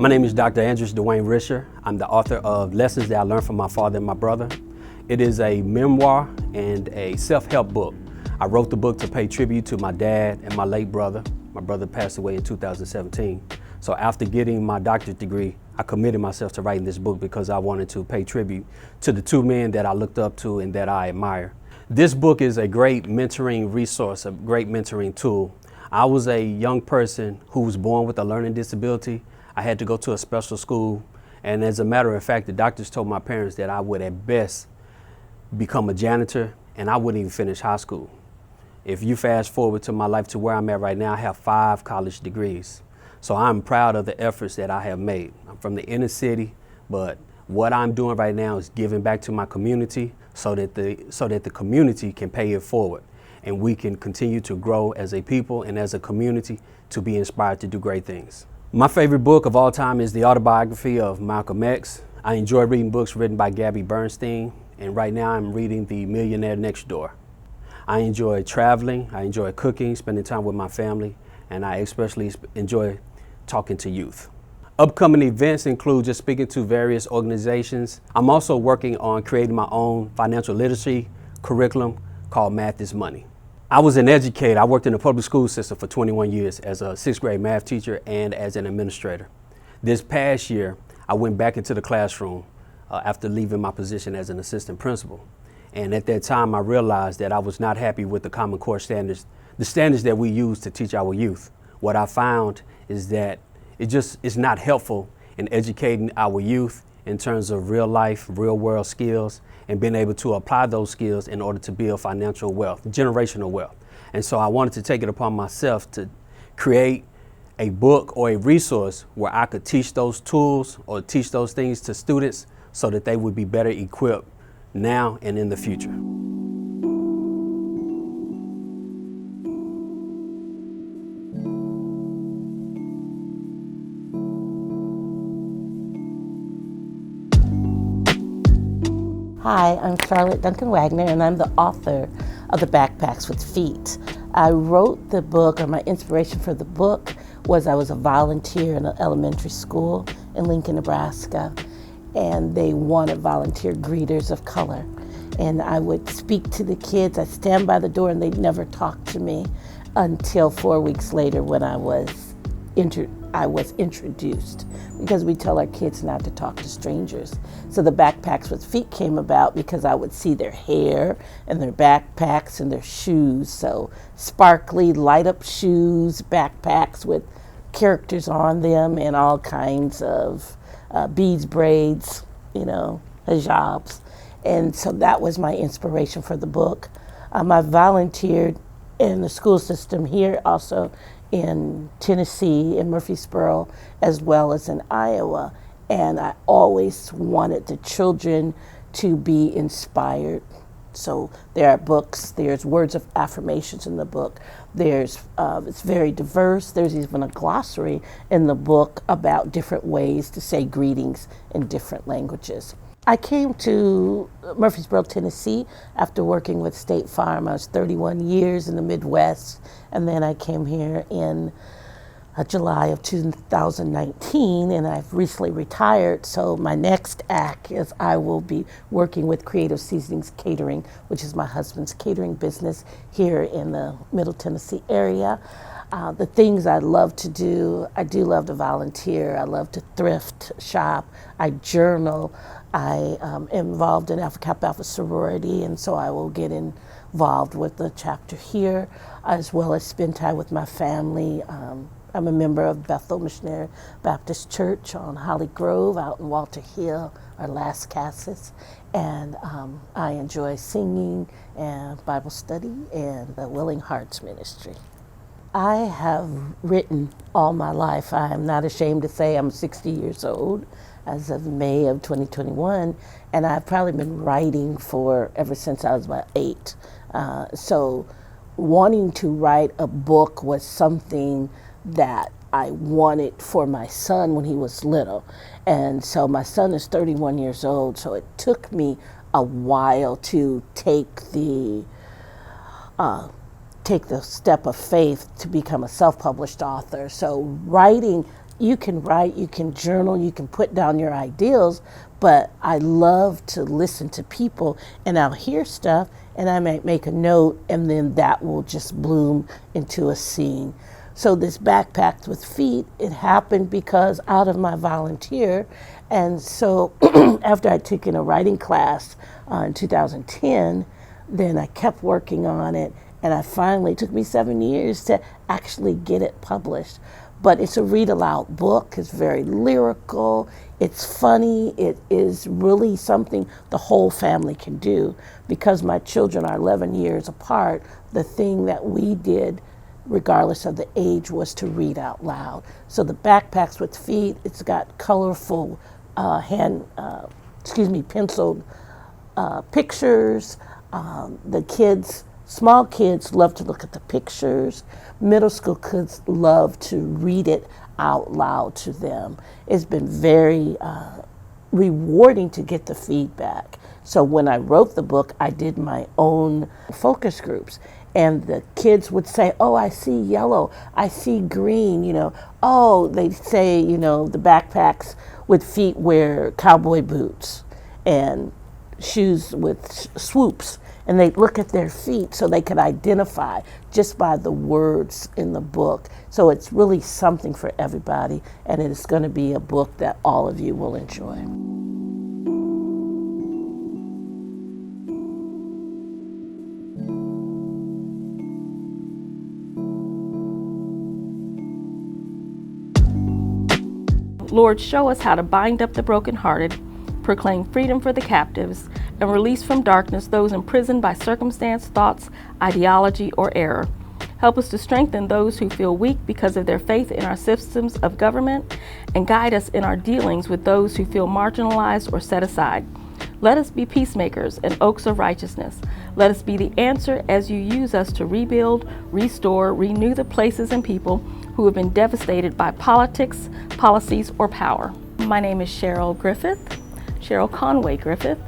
My name is Dr. Andrews Dwayne Risher. I'm the author of Lessons That I Learned from My Father and My Brother. It is a memoir and a self-help book. I wrote the book to pay tribute to my dad and my late brother. My brother passed away in 2017. So after getting my doctorate degree, I committed myself to writing this book because I wanted to pay tribute to the two men that I looked up to and that I admire. This book is a great mentoring resource, a great mentoring tool. I was a young person who was born with a learning disability. I had to go to a special school, and as a matter of fact, the doctors told my parents that I would at best become a janitor and I wouldn't even finish high school. If you fast forward to my life to where I'm at right now, I have 5 college degrees. So I'm proud of the efforts that I have made. I'm from the inner city, but what I'm doing right now is giving back to my community so that the community can pay it forward, and we can continue to grow as a people and as a community to be inspired to do great things. My favorite book of all time is the autobiography of Malcolm X. I enjoy reading books written by Gabby Bernstein, and right now I'm reading The Millionaire Next Door. I enjoy traveling, I enjoy cooking, spending time with my family, and I especially enjoy talking to youth. Upcoming events include just speaking to various organizations. I'm also working on creating my own financial literacy curriculum called Math is Money. I was an educator. I worked in the public school system for 21 years as a 6th grade math teacher and as an administrator. This past year, I went back into the classroom after leaving my position as an assistant principal. And at that time, I realized that I was not happy with the Common Core standards, the standards that we use to teach our youth. What I found is that it's not helpful in educating our youth in terms of real life, real world skills, and being able to apply those skills in order to build financial wealth, generational wealth. And so I wanted to take it upon myself to create a book or a resource where I could teach those tools or teach those things to students so that they would be better equipped now and in the future. Hi, I'm Charlotte Duncan Wagner, and I'm the author of The Backpacks with Feet. I wrote the book, or my inspiration for the book was I was a volunteer in an elementary school in Lincoln, Nebraska, and they wanted volunteer greeters of color. And I would speak to the kids. I'd stand by the door and they'd never talk to me until 4 weeks later when I was introduced, because we tell our kids not to talk to strangers. So the Backpacks with Feet came about because I would see their hair and their backpacks and their shoes. So sparkly, light up shoes, backpacks with characters on them and all kinds of beads, braids, hijabs. And so that was my inspiration for the book. I volunteered in the school system here, also in Tennessee, in Murfreesboro, as well as in Iowa. And I always wanted the children to be inspired. So there are books, there's words of affirmations in the book. It's very diverse. There's even a glossary in the book about different ways to say greetings in different languages. I came to Murfreesboro, Tennessee after working with State Farm. I was 31 years in the Midwest, and then I came here in July of 2019, and I've recently retired. So my next act is I will be working with Creative Seasonings Catering, which is my husband's catering business here in the Middle Tennessee area. The things I love to do, I do love to volunteer. I love to thrift shop. I journal. I am involved in Alpha Kappa Alpha sorority, and so I will get involved with the chapter here, as well as spend time with my family. I'm a member of Bethel Missionary Baptist Church on Holly Grove out in Walter Hill, or Las Casas, and I enjoy singing and Bible study and the Willing Hearts Ministry. I have written all my life. I am not ashamed to say I'm 60 years old as of May of 2021, and I've probably been writing for ever since I was about 8. So wanting to write a book was something that I wanted for my son when he was little. And so my son is 31 years old, so it took me a while to take the step of faith to become a self-published author. So writing you can write, you can journal, you can put down your ideals, but I love to listen to people, and I'll hear stuff and I might make a note, and then that will just bloom into a scene. So this Backpacks with Feet, it happened because out of my volunteer. And so after I'd taken a writing class in 2010, then I kept working on it, and I finally, it took me 7 years to actually get it published. But it's a read aloud book. It's very lyrical. It's funny. It is really something the whole family can do. Because my children are 11 years apart, the thing that we did, regardless of the age, was to read out loud. So the Backpacks with Feet, it's got colorful penciled pictures. The kids, small kids, love to look at the pictures. Middle school kids love to read it out loud to them. It's been very rewarding to get the feedback. So when I wrote the book, I did my own focus groups. And the kids would say, oh, I see yellow, I see green, Oh, they'd say, the Backpacks with Feet wear cowboy boots and shoes with swoops. And they'd look at their feet so they could identify just by the words in the book. So it's really something for everybody, and it's going to be a book that all of you will enjoy. Lord, show us how to bind up the brokenhearted, proclaim freedom for the captives, and release from darkness those imprisoned by circumstance, thoughts, ideology, or error. Help us to strengthen those who feel weak because of their faith in our systems of government, and guide us in our dealings with those who feel marginalized or set aside. Let us be peacemakers and oaks of righteousness. Let us be the answer as you use us to rebuild, restore, renew the places and people who have been devastated by politics, policies, or power. My name is Cheryl Conway Griffith,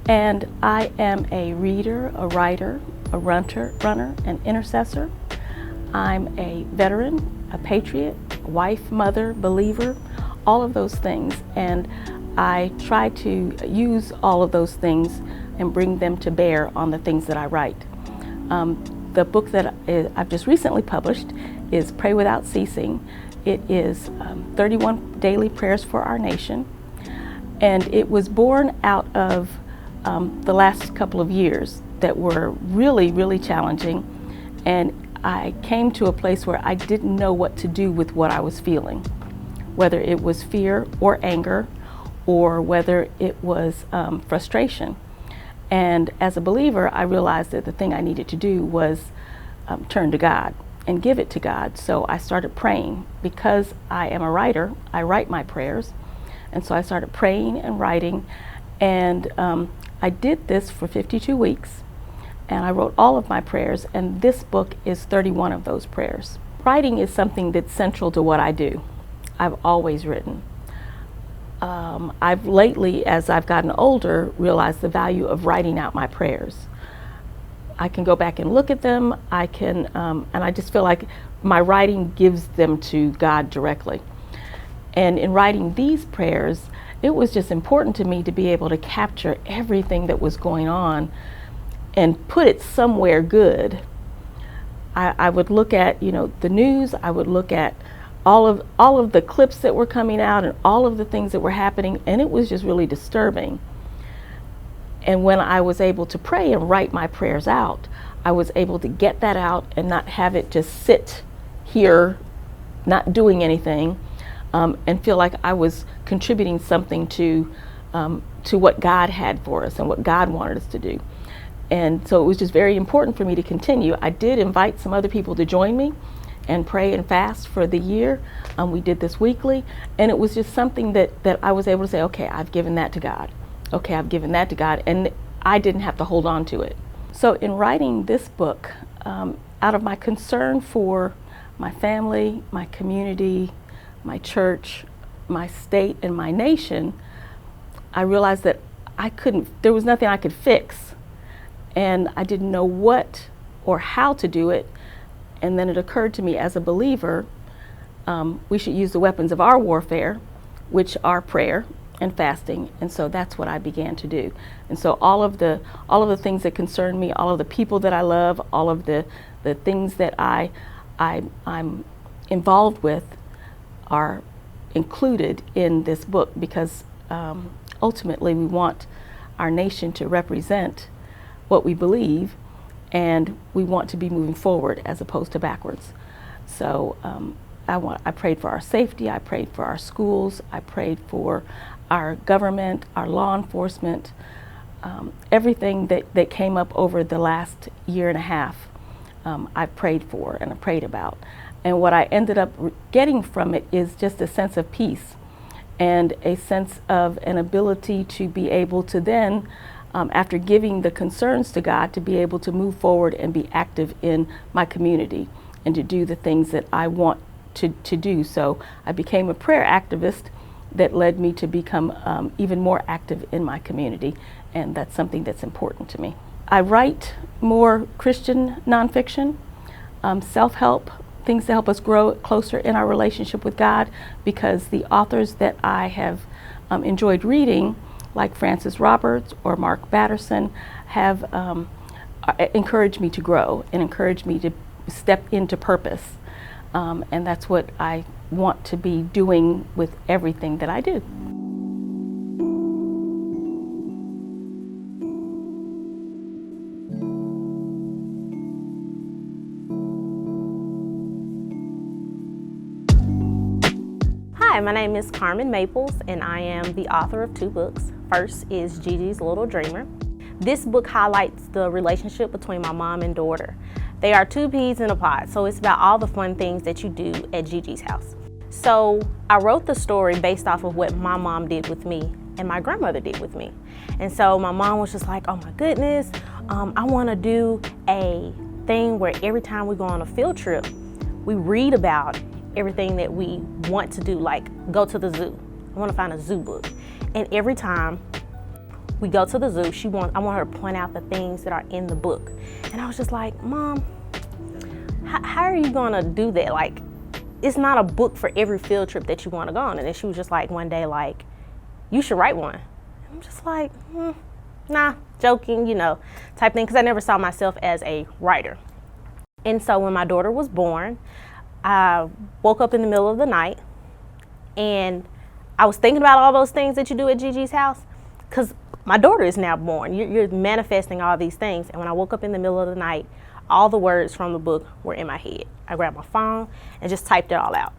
and I am a reader, a writer, a runner, an intercessor. I'm a veteran, a patriot, a wife, mother, believer, all of those things, and I try to use all of those things and bring them to bear on the things that I write. The book that I've just recently published is Pray Without Ceasing. It is 31 daily prayers for our nation, and it was born out of the last couple of years that were really, really challenging, and I came to a place where I didn't know what to do with what I was feeling, whether it was fear or anger, or whether it was frustration. And as a believer, I realized that the thing I needed to do was turn to God and give it to God. So I started praying. Because I am a writer, I write my prayers. And so I started praying and writing, and I did this for 52 weeks, and I wrote all of my prayers, and this book is 31 of those prayers. Writing is something that's central to what I do. I've always written. I've lately, as I've gotten older, realized the value of writing out my prayers. I can go back and look at them, and I just feel like my writing gives them to God directly. And in writing these prayers, it was just important to me to be able to capture everything that was going on and put it somewhere good. I would look at, the news, I would look at all of the clips that were coming out and all of the things that were happening, and it was just really disturbing. And when I was able to pray and write my prayers out, I was able to get that out and not have it just sit here, not doing anything, and feel like I was contributing something to what God had for us and what God wanted us to do. And so it was just very important for me to continue. I did invite some other people to join me and pray and fast for the year. We did this weekly, and it was just something that I was able to say, okay, I've given that to God. Okay, I've given that to God, and I didn't have to hold on to it. So in writing this book, out of my concern for my family, my community, my church, my state, and my nation, I realized that there was nothing I could fix, and I didn't know what or how to do it. And then it occurred to me, as a believer, we should use the weapons of our warfare, which are prayer and fasting. And so that's what I began to do. And so all of the things that concern me, all of the people that I love, all of the things that I'm involved with are included in this book, because ultimately we want our nation to represent what we believe, and we want to be moving forward as opposed to backwards. So I prayed for our safety, I prayed for our schools, I prayed for our government, our law enforcement, everything that came up over the last year and a half, I prayed for and I prayed about. And what I ended up getting from it is just a sense of peace and a sense of an ability to be able to then, after giving the concerns to God, to be able to move forward and be active in my community and to do the things that I want to do. So I became a prayer activist that led me to become even more active in my community, and that's something that's important to me. I write more Christian nonfiction, self-help, things to help us grow closer in our relationship with God, because the authors that I have enjoyed reading, like Francis Roberts or Mark Batterson, have encouraged me to grow and encouraged me to step into purpose. And that's what I want to be doing with everything that I do. Hi, my name is Carmen Maples, and I am the author of 2 books. First is Gigi's Little Dreamer. This book highlights the relationship between my mom and daughter. They are 2 peas in a pod, so it's about all the fun things that you do at Gigi's house. So I wrote the story based off of what my mom did with me and my grandmother did with me. And so my mom was just like, oh my goodness, I want to do a thing where every time we go on a field trip, we read about everything that we want to do, like go to the zoo. I want to find a zoo book. And every time we go to the zoo, I want her to point out the things that are in the book. And I was just like, Mom, how are you gonna do that? Like, it's not a book for every field trip that you want to go on. And then she was just like, one day, like, you should write one. And I'm just like, nah, joking, type thing, because I never saw myself as a writer. And so when my daughter was born, I woke up in the middle of the night and I was thinking about all those things that you do at Gigi's house, because my daughter is now born. You're manifesting all these things. And when I woke up in the middle of the night, all the words from the book were in my head. I grabbed my phone and just typed it all out.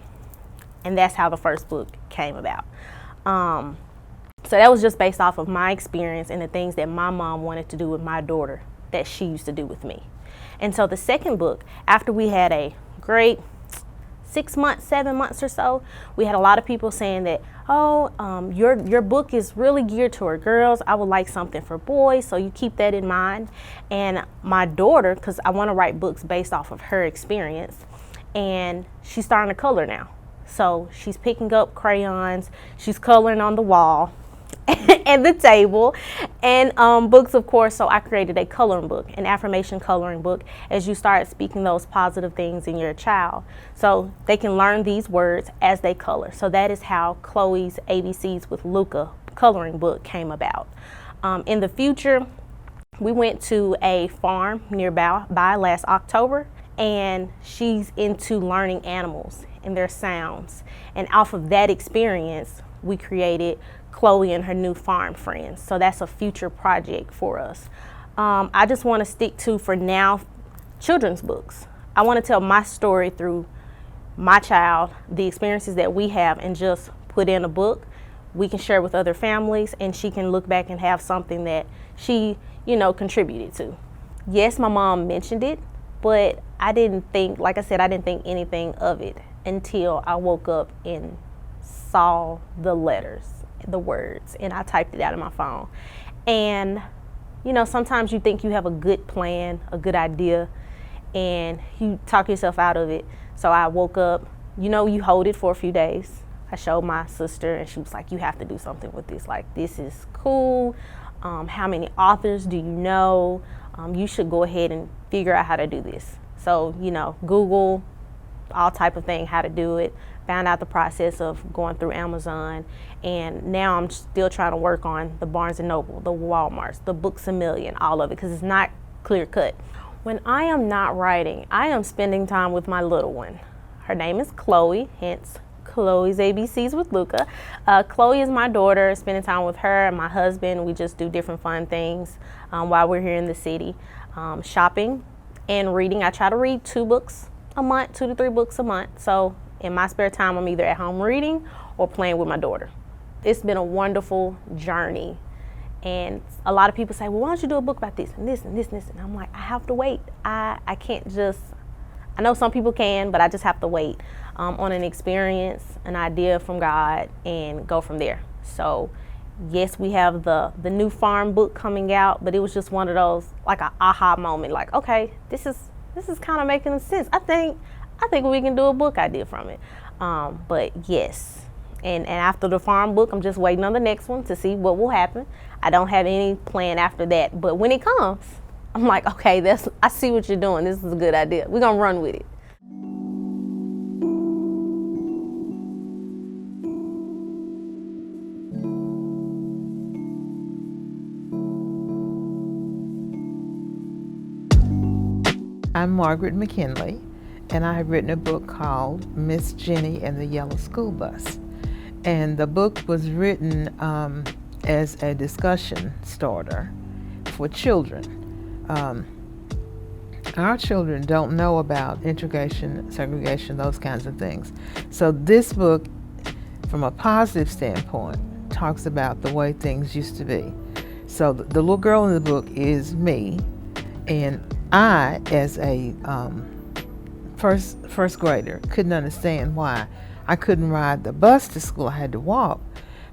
And that's how the first book came about. So that was just based off of my experience and the things that my mom wanted to do with my daughter that she used to do with me. And so the second book, after we had a great 6 months, 7 months or so, we had a lot of people saying that, your book is really geared toward girls. I would like something for boys, so you keep that in mind. And my daughter, because I want to write books based off of her experience, and she's starting to color now. So she's picking up crayons, she's coloring on the wall and the table, and books, of course. So I created a coloring book, an affirmation coloring book, as you start speaking those positive things in your child, so they can learn these words as they color. So that is how Chloe's ABCs with Luca coloring book came about. In the future, we went to a farm nearby last October, and she's into learning animals and their sounds. And off of that experience, we created Chloe and her new farm friends. So that's a future project for us. I just want to stick to, for now, children's books. I want to tell my story through my child, the experiences that we have, and just put in a book we can share with other families, and she can look back and have something that she, contributed to. Yes, my mom mentioned it, but I didn't think, like I said, I didn't think anything of it until I woke up and saw the letters, the words, and I typed it out on my phone. And sometimes you think you have a good plan, a good idea, and you talk yourself out of it. So I woke up, you hold it for a few days. I showed my sister, and she was like, you have to do something with this. Like, this is cool. How many authors do you know? You should go ahead and figure out how to do this. So, Google all type of thing, how to do it. Found out the process of going through Amazon, and now I'm still trying to work on the Barnes & Noble, the Walmarts, the Books A Million, all of it, because it's not clear cut. When I am not writing, I am spending time with my little one. Her name is Chloe, hence Chloe's ABCs with Luca. Chloe is my daughter, spending time with her and my husband. We just do different fun things while we're here in the city. Shopping and reading. I try to read 2 books a month, 2 to 3 books a month. So in my spare time, I'm either at home reading or playing with my daughter. It's been a wonderful journey. And a lot of people say, well, why don't you do a book about this and this and this and this? And I'm like, I have to wait. I can't just, I know some people can, but I just have to wait on an experience, an idea from God, and go from there. So yes, we have the new farm book coming out, but it was just one of those, like an aha moment, like, okay, this is kind of making sense. I think we can do a book idea from it. But yes, and after the farm book, I'm just waiting on the next one to see what will happen. I don't have any plan after that, but when it comes, I'm like, okay, I see what you're doing. This is a good idea. We're gonna run with it. I'm Margaret McKinney, and I have written a book called Miss Jenny and the Yellow School Bus. And the book was written as a discussion starter for children. Our children don't know about integration, segregation, those kinds of things. So this book, from a positive standpoint, talks about the way things used to be. So the little girl in the book is me, and I, as a first grader, couldn't understand why I couldn't ride the bus to school. I had to walk,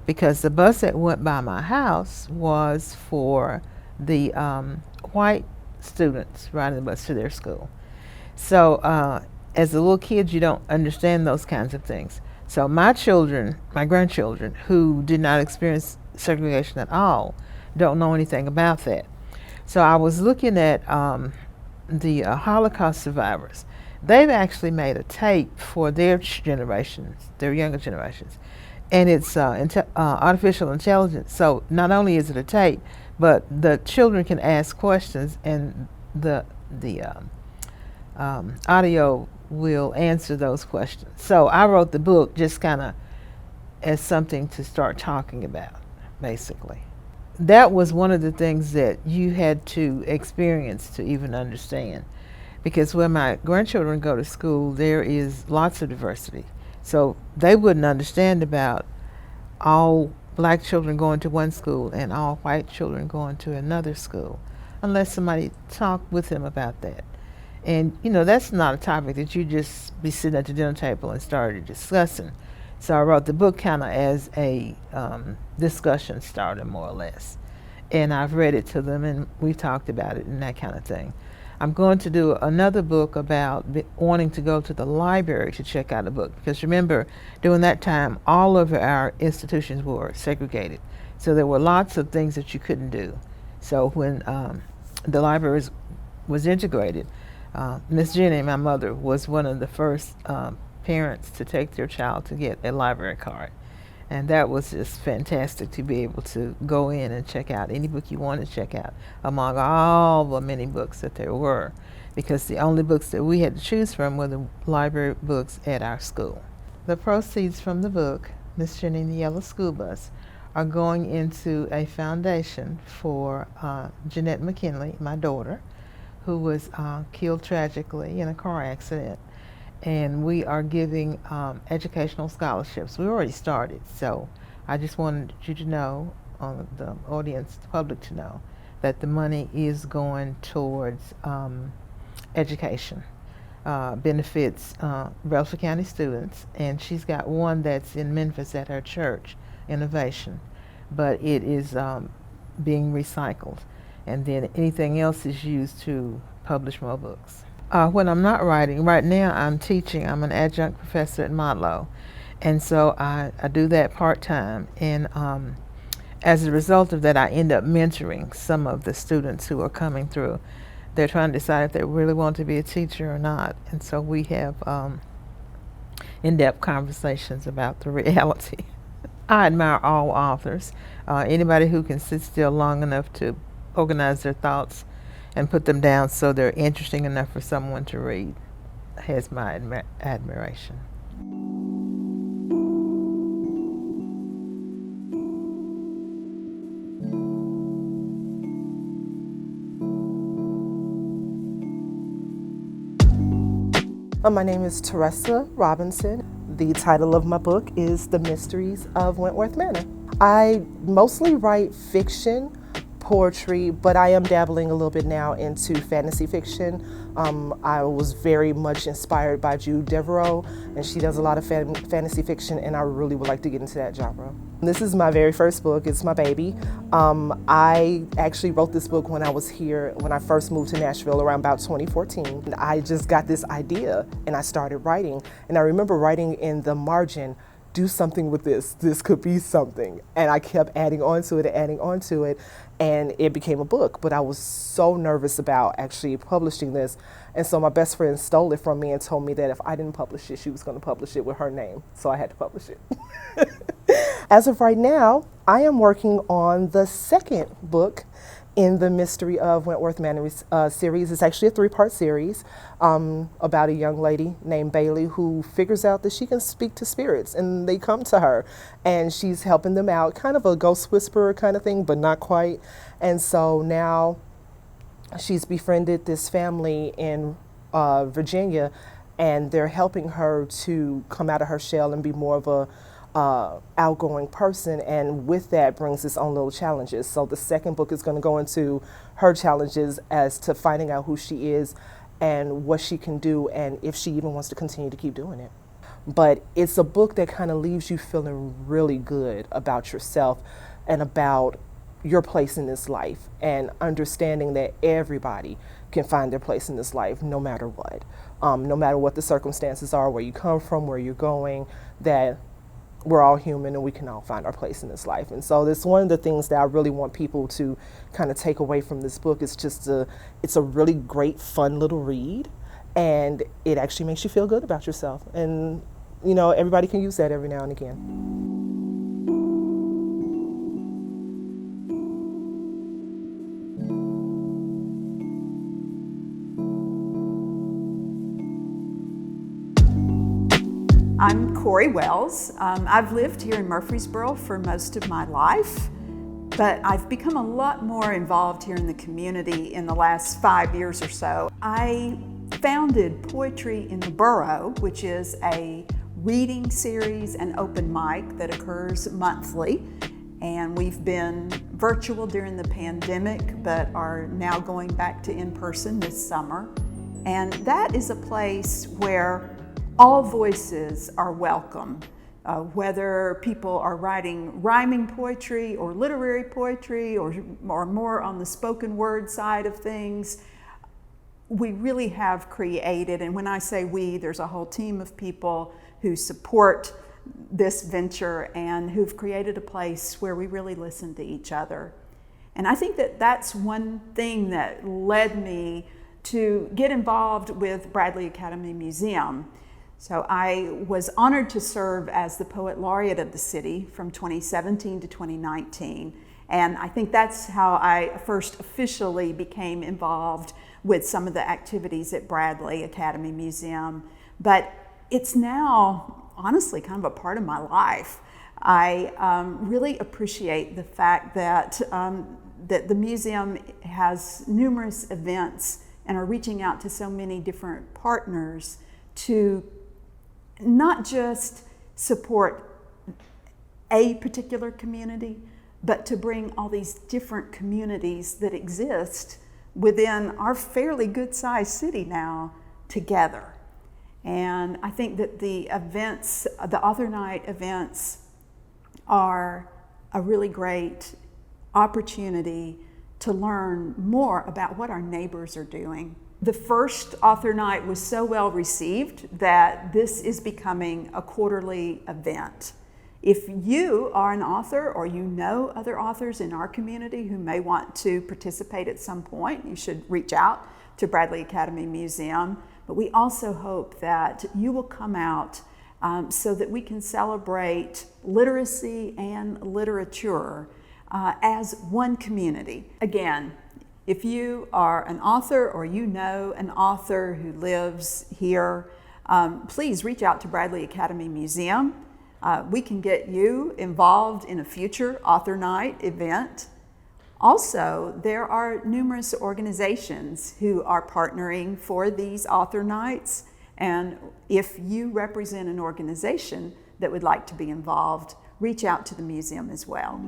because the bus that went by my house was for the white students riding the bus to their school. So as a little kid, you don't understand those kinds of things. So my grandchildren, who did not experience segregation at all, don't know anything about that. So I was looking at the Holocaust survivors. They've actually made a tape for their generations, their younger generations, and it's artificial intelligence. So not only is it a tape, but the children can ask questions, and the audio will answer those questions. So I wrote the book just kind of as something to start talking about, basically. That was one of the things that you had to experience to even understand. Because when my grandchildren go to school, there is lots of diversity. So they wouldn't understand about all black children going to one school and all white children going to another school, unless somebody talked with them about that. And that's not a topic that you just be sitting at the dinner table and started discussing. So I wrote the book kind of as a discussion starter, more or less. And I've read it to them, and we've talked about it and that kind of thing. I'm going to do another book about wanting to go to the library to check out a book. Because remember, during that time, all of our institutions were segregated. So there were lots of things that you couldn't do. So when the library was integrated, Miss Jenny, my mother, was one of the first parents to take their child to get a library card. And that was just fantastic to be able to go in and check out any book you wanted to check out among all the many books that there were, because the only books that we had to choose from were the library books at our school. The proceeds from the book, Miss Jenny and the Yellow School Bus, are going into a foundation for Jeanette McKinley, my daughter, who was killed tragically in a car accident. And we are giving educational scholarships. We already started, so I just wanted you to know, the audience, the public to know, that the money is going towards education. Benefits Rutherford County students, and she's got one that's in Memphis at her church, Innovation, but it is being recycled. And then anything else is used to publish more books. When I'm not writing, right now I'm teaching. I'm an adjunct professor at Modlo, and so I do that part-time. And as a result of that, I end up mentoring some of the students who are coming through. They're trying to decide if they really want to be a teacher or not. And so we have in-depth conversations about the reality. I admire all authors. Anybody who can sit still long enough to organize their thoughts and put them down so they're interesting enough for someone to read has my admiration. My name is Teresa Robinson. The title of my book is The Mysteries of Wentworth Manor. I mostly write fiction, poetry, but I am dabbling a little bit now into fantasy fiction. I was very much inspired by Jude Devereaux, and she does a lot of fantasy fiction, and I really would like to get into that genre. This is my very first book. It's my baby. I actually wrote this book when I was here, when I first moved to Nashville around about 2014. I just got this idea and I started writing. And I remember writing in the margin, do something with this. This could be something. And I kept adding on to it, and it became a book. But I was so nervous about actually publishing this. And so my best friend stole it from me and told me that if I didn't publish it, she was going to publish it with her name. So I had to publish it. As of right now, I am working on the second book in the Mystery of Wentworth Manor series. It's actually a 3-part series about a young lady named Bailey who figures out that she can speak to spirits, and they come to her and she's helping them out, kind of a ghost whisperer kind of thing, but not quite. And so now she's befriended this family in Virginia, and they're helping her to come out of her shell and be more of a outgoing person, and with that brings its own little challenges. So the second book is going to go into her challenges as to finding out who she is and what she can do, and if she even wants to continue to keep doing it. But it's a book that kind of leaves you feeling really good about yourself and about your place in this life, and understanding that everybody can find their place in this life no matter what. No matter what the circumstances are, where you come from, where you're going, that we're all human and we can all find our place in this life. And so that's one of the things that I really want people to kind of take away from this book. It's just it's a really great, fun little read, and it actually makes you feel good about yourself. And, you know, everybody can use that every now and again. I'm Corey Wells. I've lived here in Murfreesboro for most of my life, but I've become a lot more involved here in the community in the last 5 years or so. I founded Poetry in the Borough, which is a reading series and open mic that occurs monthly. And we've been virtual during the pandemic, but are now going back to in-person this summer. And that is a place where all voices are welcome, whether people are writing rhyming poetry or literary poetry or more on the spoken word side of things. We really have created, and when I say we, there's a whole team of people who support this venture and who've created a place where we really listen to each other. And I think that that's one thing that led me to get involved with Bradley Academy Museum. So I was honored to serve as the Poet Laureate of the city from 2017 to 2019. And I think that's how I first officially became involved with some of the activities at Bradley Academy Museum. But it's now, honestly, kind of a part of my life. I really appreciate the fact that, that the museum has numerous events and are reaching out to so many different partners to not just support a particular community, but to bring all these different communities that exist within our fairly good-sized city now together. And I think that the events, the author night events, are a really great opportunity to learn more about what our neighbors are doing. The first author night was so well received that this is becoming a quarterly event. If you are an author or you know other authors in our community who may want to participate at some point, you should reach out to Bradley Academy Museum. But we also hope that you will come out so that we can celebrate literacy and literature as one community. Again, if you are an author or you know an author who lives here, please reach out to Bradley Academy Museum. We can get you involved in a future Author Night event. Also, there are numerous organizations who are partnering for these Author Nights, and if you represent an organization that would like to be involved, reach out to the museum as well.